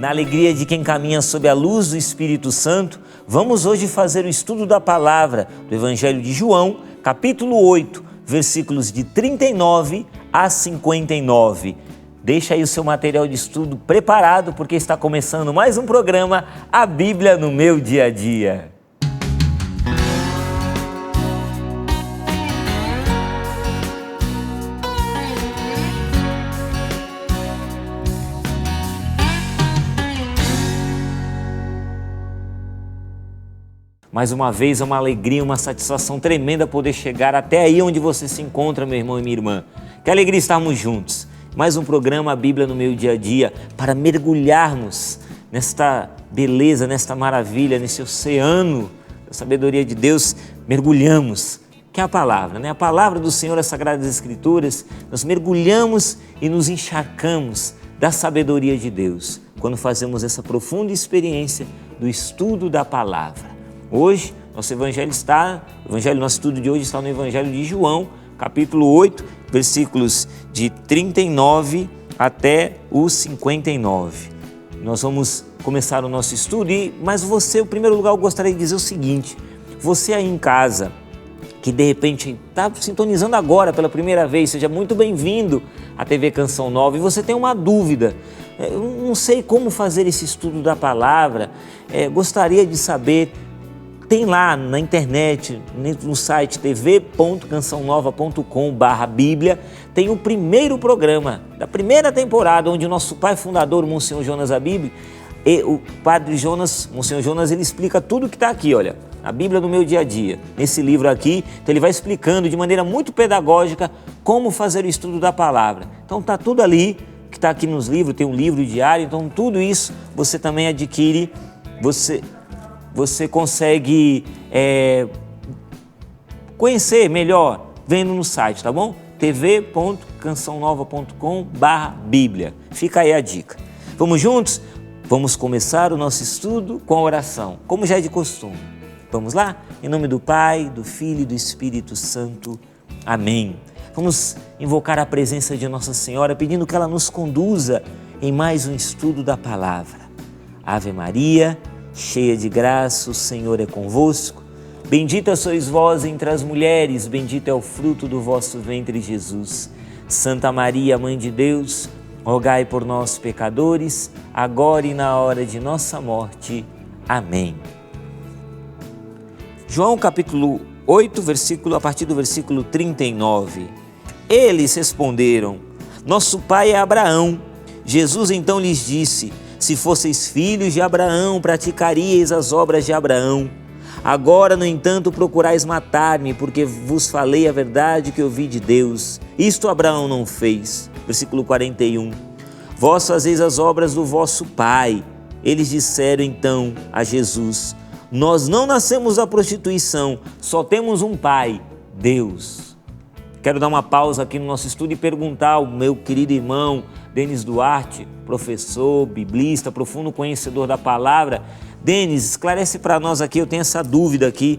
Na alegria de quem caminha sob a luz do Espírito Santo, vamos hoje fazer o estudo da palavra do Evangelho de João, capítulo 8, versículos de 39 a 59. Deixa aí o seu material de estudo preparado, porque está começando mais um programa, A Bíblia no Meu Dia a Dia. Mais uma vez é uma alegria, uma satisfação tremenda poder chegar até aí onde você se encontra, meu irmão e minha irmã. Que alegria estarmos juntos. Mais um programa, A Bíblia no Meu Dia a Dia, para mergulharmos nesta beleza, nesta maravilha, nesse oceano da sabedoria de Deus. Mergulhamos, que é a palavra, né? A palavra do Senhor, as Sagradas Escrituras. Nós mergulhamos e nos encharcamos da sabedoria de Deus, quando fazemos essa profunda experiência do estudo da palavra. Hoje, nosso estudo de hoje está no Evangelho de João, capítulo 8, versículos de 39 até o 59. Nós vamos começar o nosso estudo, mas você, em primeiro lugar, eu gostaria de dizer o seguinte: você aí em casa, que de repente está sintonizando agora pela primeira vez, seja muito bem-vindo à TV Canção Nova, e você tem uma dúvida, eu não sei como fazer esse estudo da palavra, gostaria de saber. Tem lá na internet, no site tv.cançãonova.com/bíblia, tem o primeiro programa da primeira temporada, onde o nosso pai fundador, Monsenhor Jonas Abib, e o padre Jonas, Monsenhor Jonas, ele explica tudo que está aqui, olha, a Bíblia no Meu Dia a Dia, nesse livro aqui. Então ele vai explicando de maneira muito pedagógica como fazer o estudo da palavra. Então está tudo ali, que está aqui nos livros, tem um livro diário, então tudo isso você também adquire, você consegue conhecer melhor vendo no site, tá bom? tv.cançãonova.com/bíblia. Fica aí a dica. Vamos juntos? Vamos começar o nosso estudo com a oração, como já é de costume. Vamos lá? Em nome do Pai, do Filho e do Espírito Santo. Amém. Vamos invocar a presença de Nossa Senhora, pedindo que ela nos conduza em mais um estudo da palavra. Ave Maria, cheia de graça, o Senhor é convosco. Bendita sois vós entre as mulheres, bendito é o fruto do vosso ventre, Jesus. Santa Maria, Mãe de Deus, rogai por nós, pecadores, agora e na hora de nossa morte. Amém. João capítulo 8, a partir do versículo 39. Eles responderam: nosso pai é Abraão. Jesus então lhes disse: se fosseis filhos de Abraão, praticaríeis as obras de Abraão. Agora, no entanto, procurais matar-me, porque vos falei a verdade que ouvi de Deus. Isto Abraão não fez. Versículo 41. Vós fazeis as obras do vosso pai. Eles disseram então a Jesus: nós não nascemos da prostituição, só temos um pai, Deus. Quero dar uma pausa aqui no nosso estudo e perguntar ao meu querido irmão Denis Duarte, professor, biblista, profundo conhecedor da palavra. Denis, esclarece para nós aqui, eu tenho essa dúvida aqui,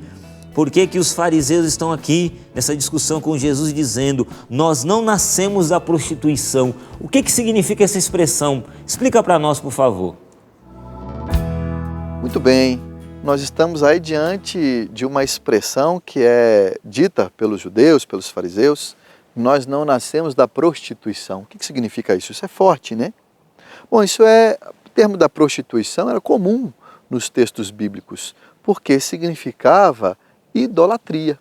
por que os fariseus estão aqui nessa discussão com Jesus dizendo: nós não nascemos da prostituição? O que significa essa expressão? Explica para nós, por favor. Muito bem, nós estamos aí diante de uma expressão que é dita pelos judeus, pelos fariseus: nós não nascemos da prostituição. O que significa isso? Isso é forte, né? Bom, o termo da prostituição era comum nos textos bíblicos, porque significava idolatria.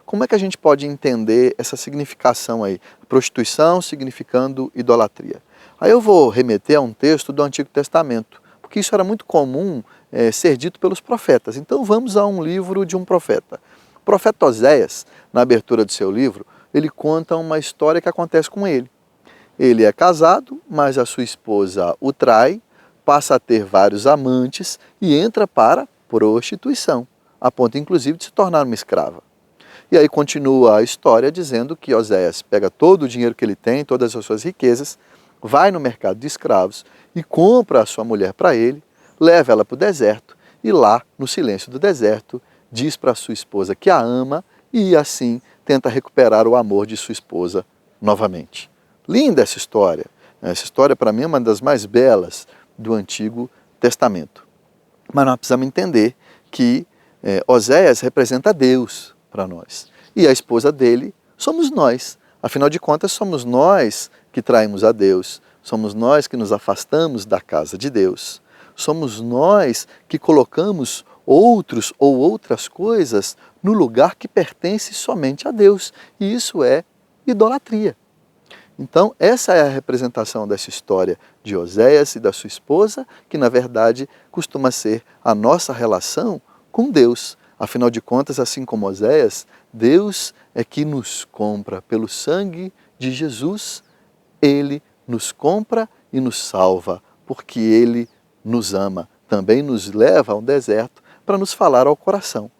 Como é que a gente pode entender essa significação aí? Prostituição significando idolatria. Aí eu vou remeter a um texto do Antigo Testamento, porque isso era muito comum ser dito pelos profetas. Então vamos a um livro de um profeta. O profeta Oséias, na abertura do seu livro, ele conta uma história que acontece com ele. Ele é casado, mas a sua esposa o trai, passa a ter vários amantes e entra para prostituição, a ponto inclusive de se tornar uma escrava. E aí continua a história dizendo que Oséias pega todo o dinheiro que ele tem, todas as suas riquezas, vai no mercado de escravos e compra a sua mulher para ele, leva ela para o deserto e lá, no silêncio do deserto, diz para sua esposa que a ama e assim tenta recuperar o amor de sua esposa novamente. Linda essa história. Essa história para mim é uma das mais belas do Antigo Testamento. Mas nós precisamos entender que Oséias representa Deus para nós. E a esposa dele somos nós. Afinal de contas, somos nós que traímos a Deus. Somos nós que nos afastamos da casa de Deus. Somos nós que colocamos outros ou outras coisas no lugar que pertence somente a Deus. E isso é idolatria. Então, essa é a representação dessa história de Oséias e da sua esposa, que na verdade costuma ser a nossa relação com Deus. Afinal de contas, assim como Oséias, Deus é que nos compra pelo sangue de Jesus. Ele nos compra e nos salva, porque Ele nos ama. Também nos leva ao deserto para nos falar ao coração.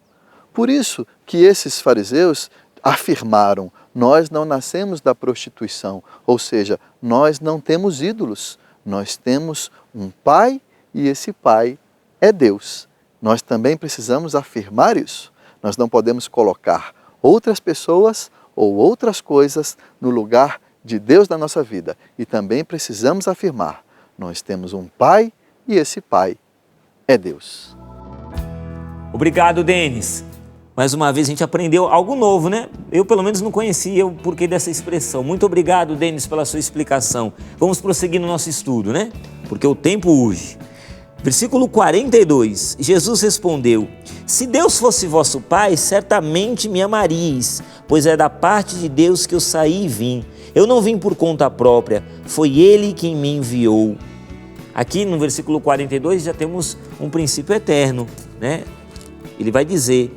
Por isso que esses fariseus afirmaram: nós não nascemos da prostituição, ou seja, nós não temos ídolos, nós temos um Pai e esse Pai é Deus. Nós também precisamos afirmar isso. Nós não podemos colocar outras pessoas ou outras coisas no lugar de Deus na nossa vida. E também precisamos afirmar: nós temos um Pai e esse Pai é Deus. Obrigado, Denis. Mais uma vez a gente aprendeu algo novo, né? Eu pelo menos não conhecia o porquê dessa expressão. Muito obrigado, Denis, pela sua explicação. Vamos prosseguir no nosso estudo, né? Porque o tempo urge. Versículo 42, Jesus respondeu: se Deus fosse vosso Pai, certamente me amaríeis, pois é da parte de Deus que eu saí e vim. Eu não vim por conta própria, foi Ele quem me enviou. Aqui no versículo 42 já temos um princípio eterno, né? Ele vai dizer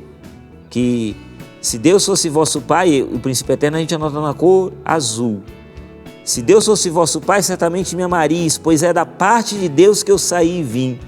que se Deus fosse vosso Pai, o princípio eterno a gente anota na cor azul. Se Deus fosse vosso Pai, certamente me amaríeis, pois é da parte de Deus que eu saí e vim.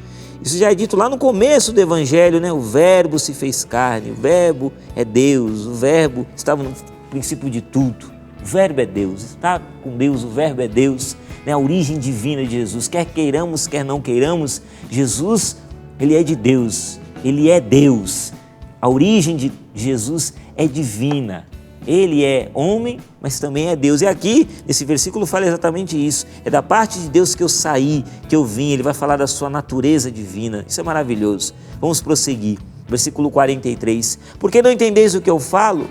Isso já é dito lá no começo do Evangelho, né? O Verbo se fez carne, o Verbo é Deus, o Verbo estava no princípio de tudo. O Verbo é Deus, está com Deus, o Verbo é Deus, né? A origem divina de Jesus. Quer queiramos, quer não queiramos, Jesus, Ele é de Deus, Ele é Deus. A origem de Jesus é divina. Ele é homem, mas também é Deus. E aqui, nesse versículo, fala exatamente isso. É da parte de Deus que eu saí, que eu vim. Ele vai falar da sua natureza divina. Isso é maravilhoso. Vamos prosseguir. Versículo 43. Porque não entendeis o que eu falo?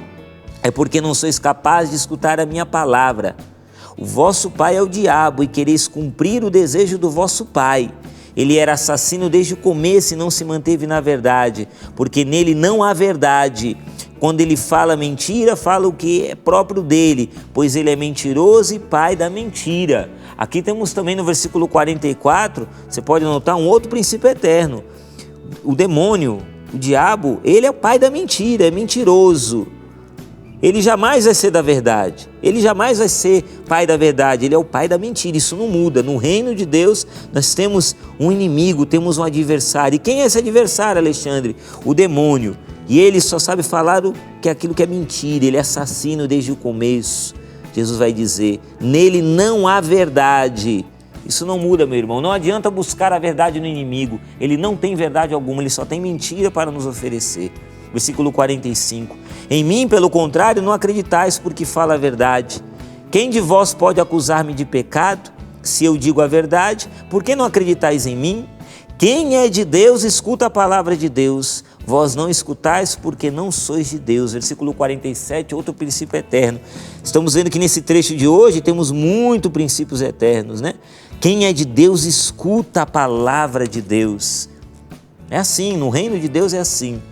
É porque não sois capazes de escutar a minha palavra. O vosso pai é o diabo e quereis cumprir o desejo do vosso pai. Ele era assassino desde o começo e não se manteve na verdade, porque nele não há verdade. Quando ele fala mentira, fala o que é próprio dele, pois ele é mentiroso e pai da mentira. Aqui temos também no versículo 44, você pode notar um outro princípio eterno. O demônio, o diabo, ele é o pai da mentira, é mentiroso. Ele jamais vai ser da verdade, ele jamais vai ser pai da verdade, ele é o pai da mentira, isso não muda. No reino de Deus nós temos um inimigo, temos um adversário. E quem é esse adversário, Alexandre? O demônio. E ele só sabe falar aquilo que é mentira, ele é assassino desde o começo. Jesus vai dizer, nele não há verdade. Isso não muda, meu irmão, não adianta buscar a verdade no inimigo, ele não tem verdade alguma, ele só tem mentira para nos oferecer. Versículo 45, em mim, pelo contrário, não acreditais porque fala a verdade. Quem de vós pode acusar-me de pecado, se eu digo a verdade? Por que não acreditais em mim? Quem é de Deus, escuta a palavra de Deus. Vós não escutais porque não sois de Deus. Versículo 47, outro princípio eterno. Estamos vendo que nesse trecho de hoje temos muitos princípios eternos, né? Quem é de Deus, escuta a palavra de Deus. É assim, no reino de Deus é assim.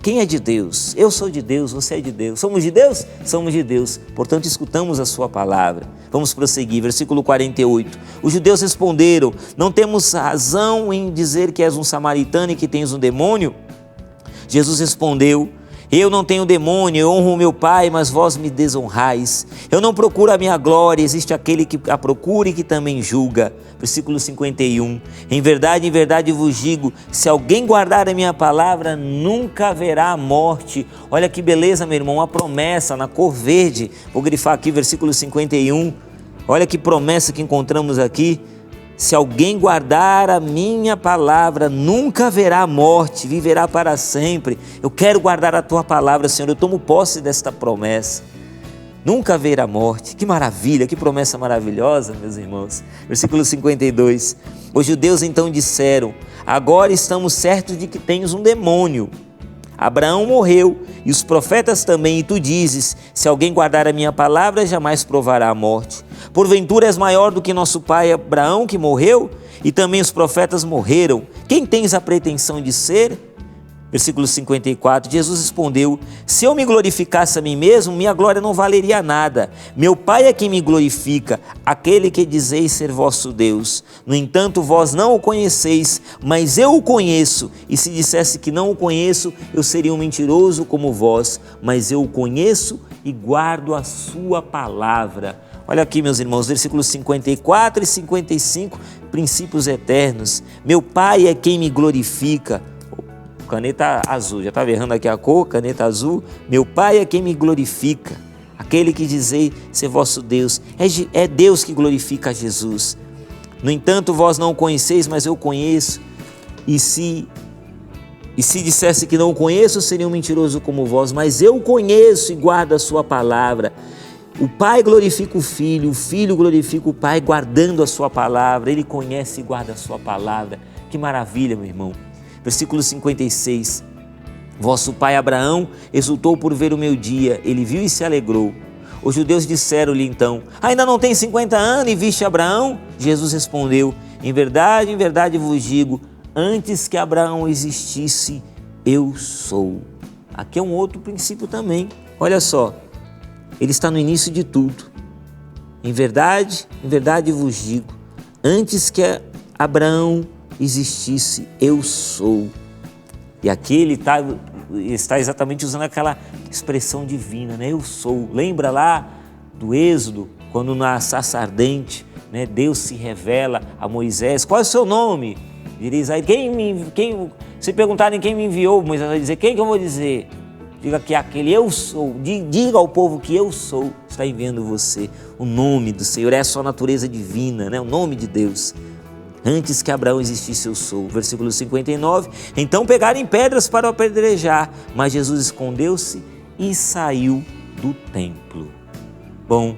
Quem é de Deus? Eu sou de Deus, você é de Deus. Somos de Deus? Somos de Deus. Portanto, escutamos a sua palavra. Vamos prosseguir, versículo 48. Os judeus responderam, não temos razão em dizer que és um samaritano e que tens um demônio? Jesus respondeu, eu não tenho demônio, eu honro o meu Pai, mas vós me desonrais. Eu não procuro a minha glória, existe aquele que a procura e que também julga. Versículo 51, em verdade vos digo, se alguém guardar a minha palavra, nunca haverá morte. Olha que beleza, meu irmão, uma promessa na cor verde. Vou grifar aqui, versículo 51, olha que promessa que encontramos aqui. Se alguém guardar a minha palavra, nunca haverá morte, viverá para sempre. Eu quero guardar a tua palavra, Senhor, eu tomo posse desta promessa. nunca verá morte. Que maravilha, que promessa maravilhosa, meus irmãos. Versículo 52. Os judeus então disseram: agora estamos certos de que tens um demônio. Abraão morreu e os profetas também, e tu dizes: se alguém guardar a minha palavra, jamais provará a morte. Porventura és maior do que nosso pai Abraão, que morreu, e também os profetas morreram. Quem tens a pretensão de ser? Versículo 54, Jesus respondeu: se eu me glorificasse a mim mesmo, minha glória não valeria nada. Meu Pai é quem me glorifica, aquele que dizeis ser vosso Deus. No entanto, vós não o conheceis, mas eu o conheço. E se dissesse que não o conheço, eu seria um mentiroso como vós. Mas eu o conheço e guardo a sua palavra. Olha aqui, meus irmãos, versículos 54 e 55, princípios eternos. Meu Pai é quem me glorifica. Caneta azul, já estava errando aqui a cor, caneta azul. Meu Pai é quem me glorifica, aquele que dizei ser vosso Deus. É Deus que glorifica a Jesus. No entanto, vós não o conheceis, mas eu conheço. E se dissesse que não o conheço, seria um mentiroso como vós, mas eu o conheço e guardo a sua palavra. O Pai glorifica o Filho glorifica o Pai, guardando a sua palavra. Ele conhece e guarda a sua palavra. Que maravilha, meu irmão. Versículo 56, vosso pai Abraão exultou por ver o meu dia, ele viu e se alegrou. Os judeus disseram-lhe então: ainda não tem 50 anos e viste Abraão? Jesus respondeu: em verdade vos digo, antes que Abraão existisse, eu sou. Aqui é um outro princípio também, olha só, ele está no início de tudo. Em verdade vos digo, antes que Abraão existisse, eu sou. E aqui ele está exatamente usando aquela expressão divina, né? Eu sou. Lembra lá do Êxodo, quando na sarça ardente, né, Deus se revela a Moisés: qual é o seu nome? Diz aí, se perguntarem quem me enviou, Moisés vai dizer: quem que eu vou dizer? Diga que aquele eu sou, diga ao povo que eu sou, está enviando você. O nome do Senhor é a sua natureza divina, né? O nome de Deus. Antes que Abraão existisse, eu sou. Versículo 59, então pegaram pedras para o apedrejar, mas Jesus escondeu-se e saiu do templo. Bom,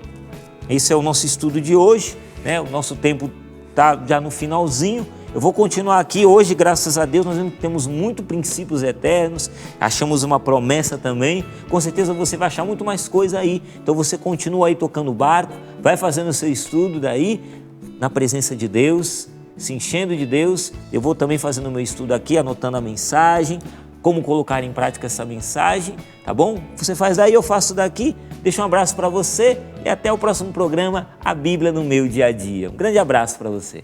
esse é o nosso estudo de hoje, né? O nosso tempo está já no finalzinho. Eu vou continuar aqui hoje, graças a Deus, nós temos muitos princípios eternos, achamos uma promessa também, com certeza você vai achar muito mais coisa aí. Então você continua aí tocando o barco, vai fazendo o seu estudo daí, na presença de Deus, se enchendo de Deus. Eu vou também fazendo o meu estudo aqui, anotando a mensagem, como colocar em prática essa mensagem, tá bom? Você faz daí, eu faço daqui. Deixa um abraço para você e até o próximo programa, A Bíblia no Meu Dia a Dia. Um grande abraço para você.